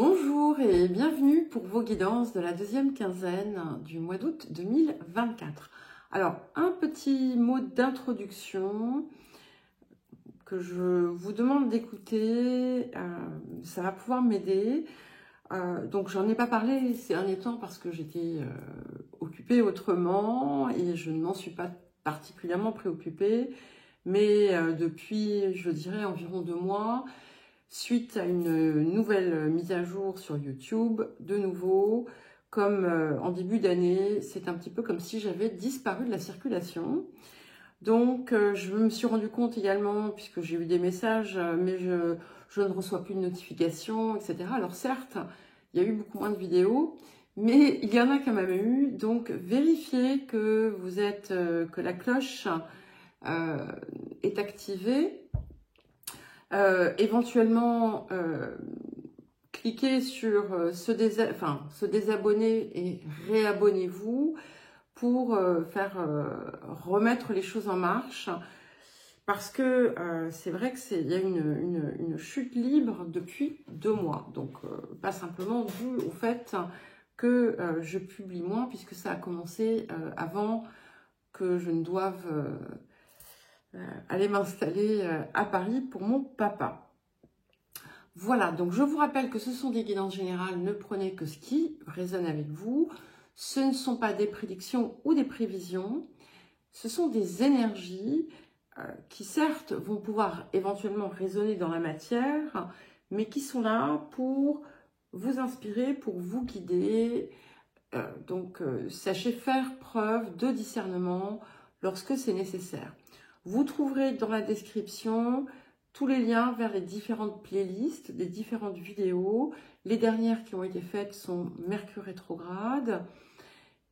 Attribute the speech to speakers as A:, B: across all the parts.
A: Bonjour et bienvenue pour vos guidances de la deuxième quinzaine du mois d'août 2024. Alors, un petit mot d'introduction que je vous demande d'écouter, ça va pouvoir m'aider. Donc, j'en ai pas parlé ces derniers temps parce que j'étais occupée autrement et je ne m'en suis pas particulièrement préoccupée. Mais depuis, je dirais, environ 2 mois, suite à une nouvelle mise à jour sur YouTube, de nouveau, comme en début d'année, c'est un petit peu comme si j'avais disparu de la circulation. Donc, je me suis rendu compte également, puisque j'ai eu des messages, mais je ne reçois plus de notifications, etc. Alors certes, il y a eu beaucoup moins de vidéos, mais il y en a quand même eu. Donc, vérifiez que vous êtes, que la cloche est activée. Éventuellement, cliquez sur se désabonner et réabonnez-vous pour remettre les choses en marche. Parce que c'est vrai qu'il y a une chute libre depuis 2 mois. Donc, pas simplement dû au fait que je publie moins, puisque ça a commencé avant que je ne doive aller m'installer à Paris pour mon papa. Voilà, donc je vous rappelle que ce sont des guidances générales, ne prenez que ce qui résonne avec vous. Ce ne sont pas des prédictions ou des prévisions, ce sont des énergies qui certes vont pouvoir éventuellement résonner dans la matière, mais qui sont là pour vous inspirer, pour vous guider. Donc sachez faire preuve de discernement lorsque c'est nécessaire. Vous trouverez dans la description tous les liens vers les différentes playlists, des différentes vidéos. Les dernières qui ont été faites sont Mercure rétrograde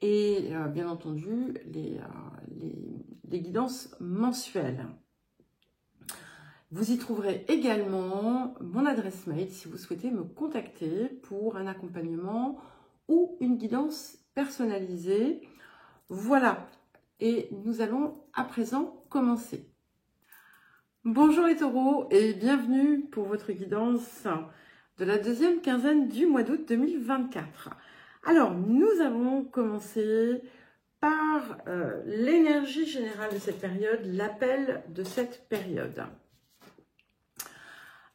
A: et bien entendu les guidances mensuelles. Vous y trouverez également mon adresse mail si vous souhaitez me contacter pour un accompagnement ou une guidance personnalisée. Voilà, et nous allons à présent commencer. Bonjour les taureaux et bienvenue pour votre guidance de la deuxième quinzaine du mois d'août 2024. Alors, nous allons commencer par l'énergie générale de cette période, l'appel de cette période.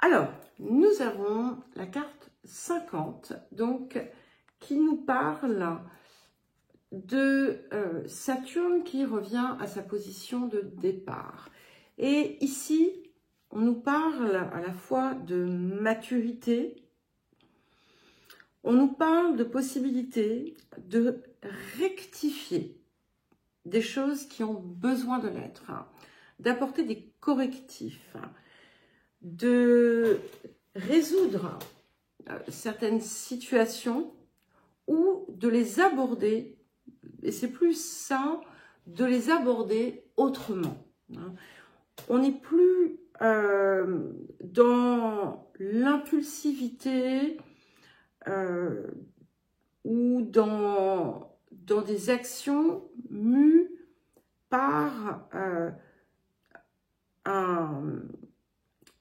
A: Alors, nous avons la carte 50, donc, qui nous parle de Saturne qui revient à sa position de départ. Et ici, on nous parle à la fois de maturité, on nous parle de possibilité de rectifier des choses qui ont besoin de l'être, d'apporter des correctifs, de résoudre certaines situations ou de les aborder, et c'est plus ça, de les aborder autrement. On n'est plus dans l'impulsivité ou dans des actions mues par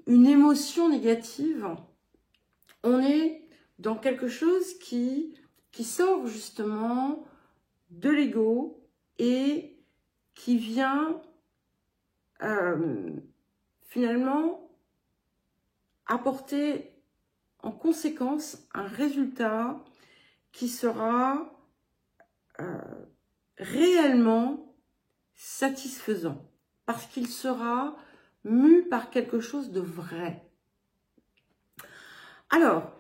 A: une émotion négative. On est dans quelque chose qui sort justement de l'ego et qui vient finalement apporter en conséquence un résultat qui sera réellement satisfaisant parce qu'il sera mu par quelque chose de vrai. Alors,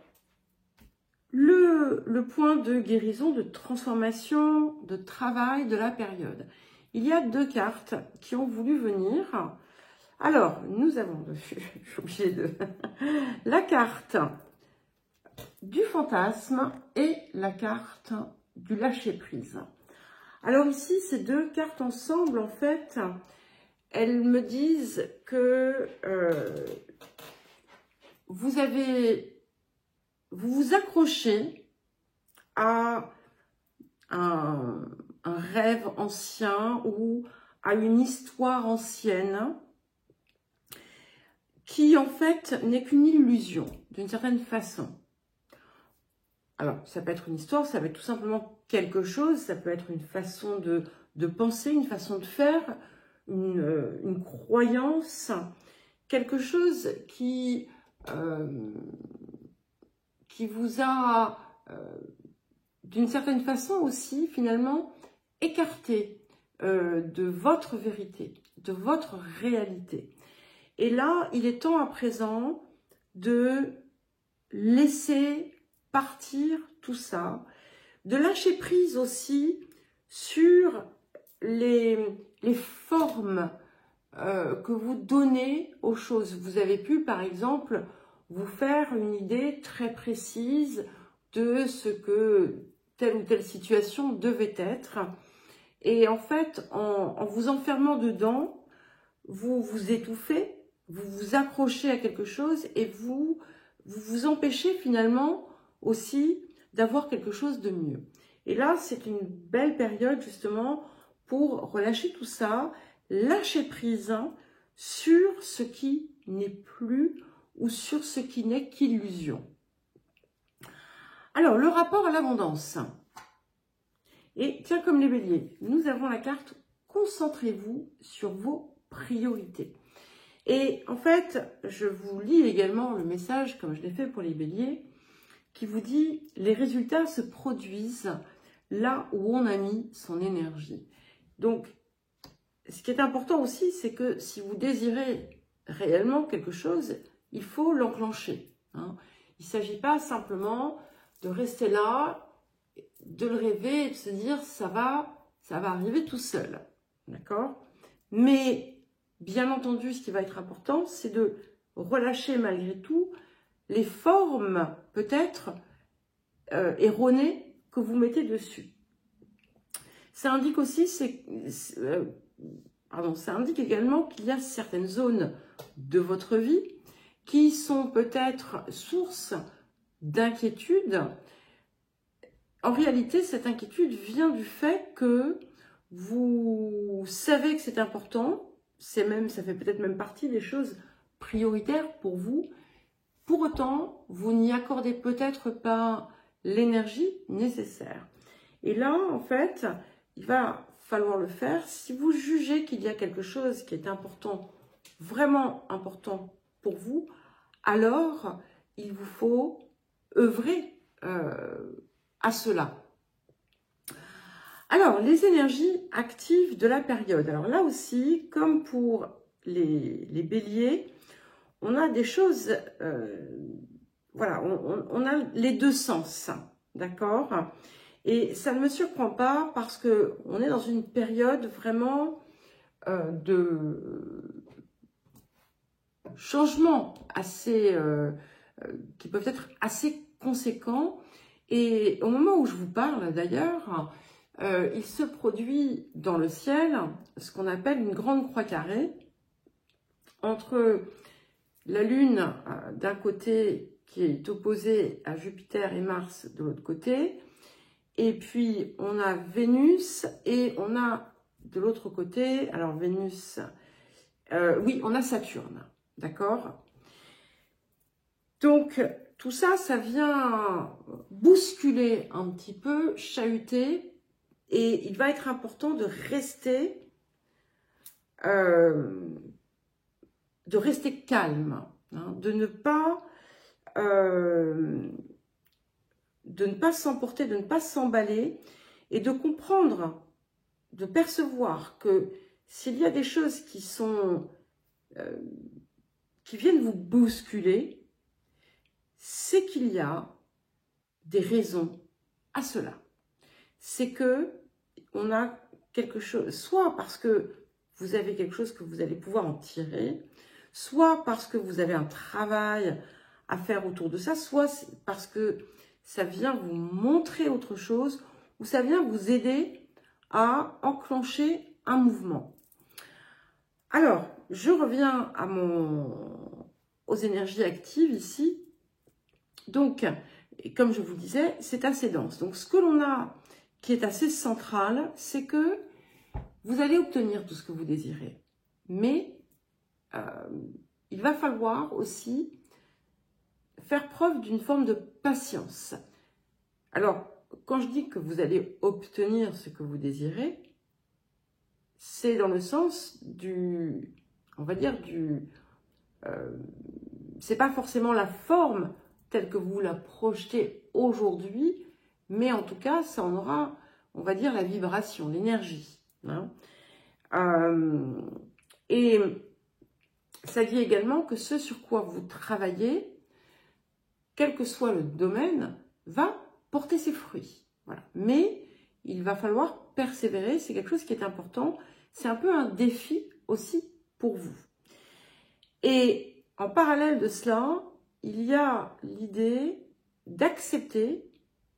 A: le point de guérison, de transformation, de travail de la période. Il y a 2 cartes qui ont voulu venir. Alors, nous avons, j'ai oublié la carte du fantasme et la carte du lâcher-prise. Alors ici, ces 2 cartes ensemble, en fait, elles me disent que vous vous accrochez à un rêve ancien ou à une histoire ancienne qui en fait n'est qu'une illusion d'une certaine façon. Alors, ça peut être une histoire, ça peut être tout simplement quelque chose, ça peut être une façon de penser, une façon de faire, une croyance, quelque chose qui vous a, d'une certaine façon aussi, finalement, écarté de votre vérité, de votre réalité. Et là, il est temps à présent de laisser partir tout ça, de lâcher prise aussi sur les formes que vous donnez aux choses. Vous avez pu, par exemple, vous faire une idée très précise de ce que telle ou telle situation devait être. Et en fait, en vous enfermant dedans, vous vous étouffez, vous vous accrochez à quelque chose et vous empêchez finalement aussi d'avoir quelque chose de mieux. Et là, c'est une belle période justement pour relâcher tout ça, lâcher prise sur ce qui n'est plus ou sur ce qui n'est qu'illusion. Alors, le rapport à l'abondance. Et tiens, comme les béliers, nous avons la carte « Concentrez-vous sur vos priorités ». Et en fait, je vous lis également le message, comme je l'ai fait pour les béliers, qui vous dit « Les résultats se produisent là où on a mis son énergie ». Donc, ce qui est important aussi, c'est que si vous désirez réellement quelque chose, il faut l'enclencher. Hein. Il ne s'agit pas simplement de rester là, de le rêver et de se dire ça va arriver tout seul. D'accord? Mais, bien entendu, ce qui va être important, c'est de relâcher malgré tout les formes peut-être erronées que vous mettez dessus. Ça indique aussi, ça indique également qu'il y a certaines zones de votre vie qui sont peut-être source d'inquiétude. En réalité, cette inquiétude vient du fait que vous savez que c'est important, ça fait peut-être même partie des choses prioritaires pour vous. Pour autant, vous n'y accordez peut-être pas l'énergie nécessaire. Et là, en fait, il va falloir le faire. Si vous jugez qu'il y a quelque chose qui est important, vraiment important pour vous, alors il vous faut œuvrer à cela. Alors, les énergies actives de la période. Alors là aussi, comme pour les béliers, on a des choses, voilà, on a les deux sens, d'accord? Et ça ne me surprend pas parce qu'on est dans une période vraiment de changements assez, qui peuvent être assez conséquents. Et au moment où je vous parle d'ailleurs, il se produit dans le ciel ce qu'on appelle une grande croix carrée entre la Lune d'un côté qui est opposée à Jupiter et Mars de l'autre côté, et puis on a Vénus et on a de l'autre côté, alors Vénus, oui, on a Saturne, d'accord? Donc tout ça, ça vient bousculer un petit peu, chahuter, et il va être important de rester calme, hein, de ne pas s'emporter, de ne pas s'emballer et de comprendre, de percevoir que s'il y a des choses qui viennent vous bousculer, c'est qu'il y a des raisons à cela. C'est que on a quelque chose, soit parce que vous avez quelque chose que vous allez pouvoir en tirer, soit parce que vous avez un travail à faire autour de ça, soit parce que ça vient vous montrer autre chose, ou ça vient vous aider à enclencher un mouvement. Alors, je reviens aux énergies actives ici. Donc, comme je vous disais, c'est assez dense. Donc, ce que l'on a qui est assez central, c'est que vous allez obtenir tout ce que vous désirez. Mais il va falloir aussi faire preuve d'une forme de patience. Alors, quand je dis que vous allez obtenir ce que vous désirez, c'est dans le sens du, on va dire c'est pas forcément la forme telle que vous la projetez aujourd'hui, mais en tout cas, ça en aura, on va dire, la vibration, l'énergie. Hein. Et ça dit également que ce sur quoi vous travaillez, quel que soit le domaine, va porter ses fruits. Voilà. Mais il va falloir persévérer, c'est quelque chose qui est important. C'est un peu un défi aussi pour vous. Et en parallèle de cela, il y a l'idée d'accepter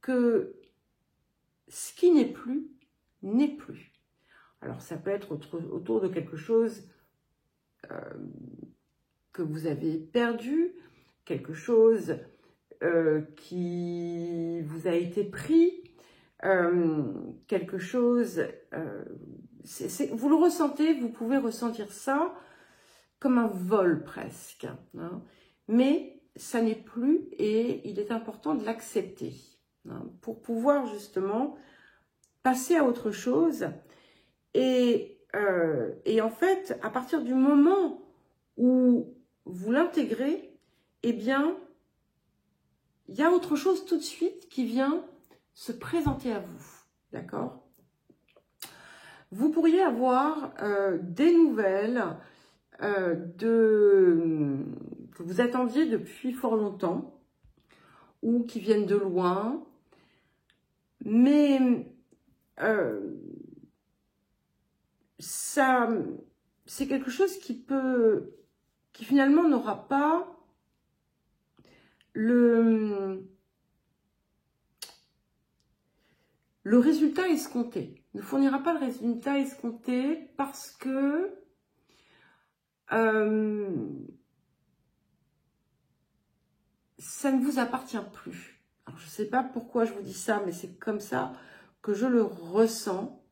A: que ce qui n'est plus, n'est plus. Alors ça peut être autour de quelque chose que vous avez perdu, quelque chose qui vous a été pris, quelque chose... vous le ressentez, vous pouvez ressentir ça comme un vol presque. Hein. Mais ça n'est plus et il est important de l'accepter hein, pour pouvoir justement passer à autre chose. Et en fait, à partir du moment où vous l'intégrez, eh bien, il y a autre chose tout de suite qui vient se présenter à vous. D'accord ? Vous pourriez avoir des nouvelles que vous attendiez depuis fort longtemps ou qui viennent de loin, mais ça, c'est quelque chose qui finalement n'aura pas le résultat escompté, ne fournira pas le résultat escompté parce que ça ne vous appartient plus. Alors, je ne sais pas pourquoi je vous dis ça, mais c'est comme ça que je le ressens.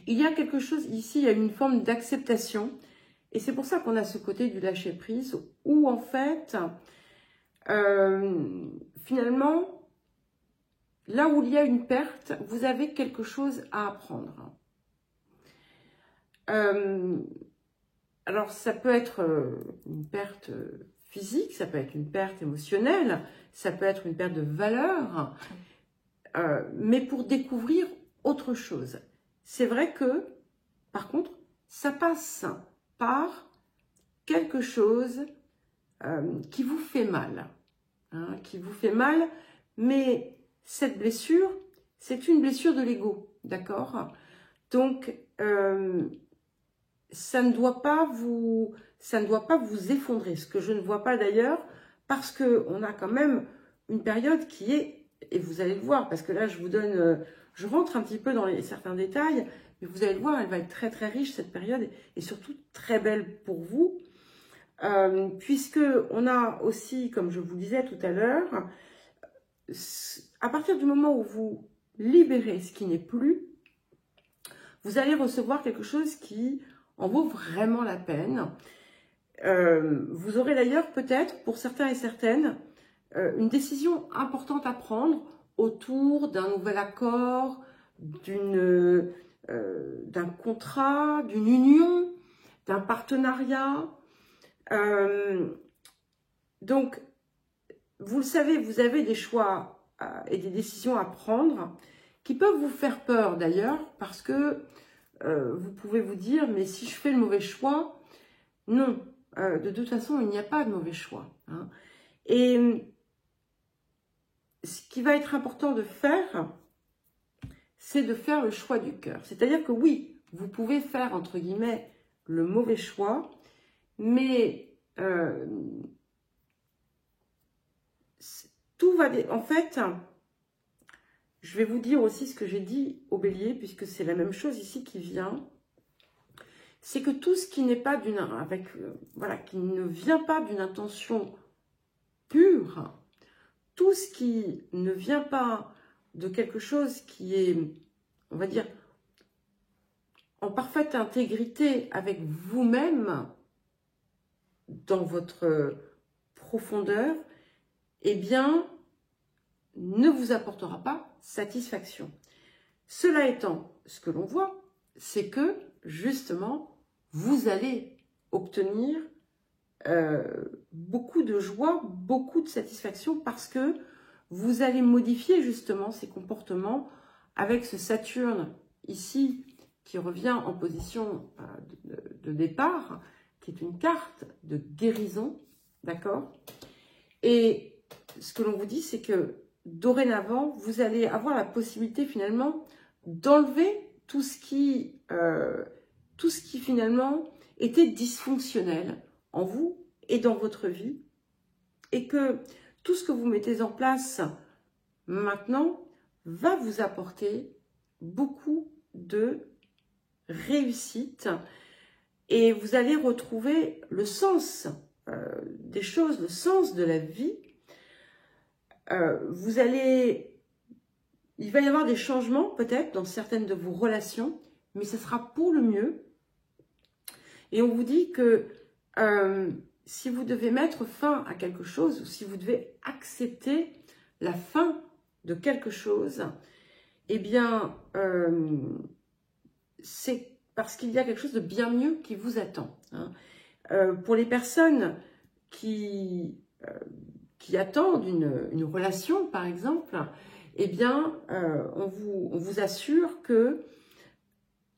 A: Il y a quelque chose ici, il y a une forme d'acceptation. Et c'est pour ça qu'on a ce côté du lâcher-prise où en fait, finalement, là où il y a une perte, vous avez quelque chose à apprendre. Alors, ça peut être une perte physique, ça peut être une perte émotionnelle, ça peut être une perte de valeur, mais pour découvrir autre chose. C'est vrai que, par contre, ça passe par quelque chose qui vous fait mal. Hein, qui vous fait mal, mais cette blessure, c'est une blessure de l'ego, d'accord ? Donc, ça ne doit pas vous effondrer, ce que je ne vois pas d'ailleurs, parce qu'on a quand même une période qui est, et vous allez le voir, parce que là je vous donne, je rentre un petit peu dans certains détails, mais vous allez le voir, elle va être très très riche cette période, et surtout très belle pour vous, puisque on a aussi, comme je vous disais tout à l'heure, à partir du moment où vous libérez ce qui n'est plus, vous allez recevoir quelque chose qui en vaut vraiment la peine. Vous aurez d'ailleurs peut-être, pour certains et certaines, une décision importante à prendre autour d'un nouvel accord, d'un contrat, d'une union, d'un partenariat. Donc, vous le savez, vous avez des choix et des décisions à prendre qui peuvent vous faire peur d'ailleurs, parce que vous pouvez vous dire, mais si je fais le mauvais choix, non, de toute façon, il n'y a pas de mauvais choix. Hein. Et ce qui va être important de faire, c'est de faire le choix du cœur. C'est-à-dire que oui, vous pouvez faire, entre guillemets, le mauvais choix, mais tout va... En fait, je vais vous dire aussi ce que j'ai dit au bélier, puisque c'est la même chose ici qui vient. C'est que tout ce qui n'est pas qui ne vient pas d'une intention pure, tout ce qui ne vient pas de quelque chose qui est, on va dire, en parfaite intégrité avec vous-même, dans votre profondeur, eh bien, ne vous apportera pas satisfaction. Cela étant, ce que l'on voit, c'est que justement, vous allez obtenir beaucoup de joie, beaucoup de satisfaction parce que vous allez modifier justement ces comportements avec ce Saturne ici qui revient en position de départ, qui est une carte de guérison, d'accord? Et ce que l'on vous dit, c'est que dorénavant, vous allez avoir la possibilité finalement d'enlever tout ce qui finalement était dysfonctionnel en vous et dans votre vie, et que tout ce que vous mettez en place maintenant va vous apporter beaucoup de réussite et vous allez retrouver le sens des choses, le sens de la vie. Il va y avoir des changements peut-être dans certaines de vos relations, mais ce sera pour le mieux. Et on vous dit que si vous devez mettre fin à quelque chose, ou si vous devez accepter la fin de quelque chose, eh bien, c'est parce qu'il y a quelque chose de bien mieux qui vous attend. Hein. Pour les personnes qui attendent une relation, par exemple, eh bien, on vous assure que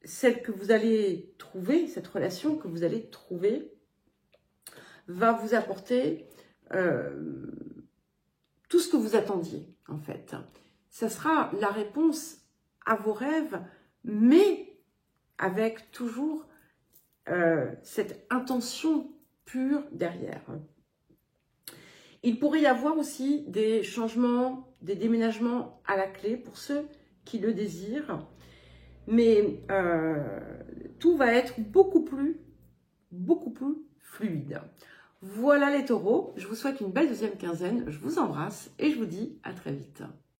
A: celle que vous allez trouver, cette relation que vous allez trouver, va vous apporter tout ce que vous attendiez, en fait. Ça sera la réponse à vos rêves, mais avec toujours cette intention pure derrière. Il pourrait y avoir aussi des changements, des déménagements à la clé pour ceux qui le désirent, mais tout va être beaucoup plus fluide. Voilà les taureaux, je vous souhaite une belle deuxième quinzaine, je vous embrasse et je vous dis à très vite.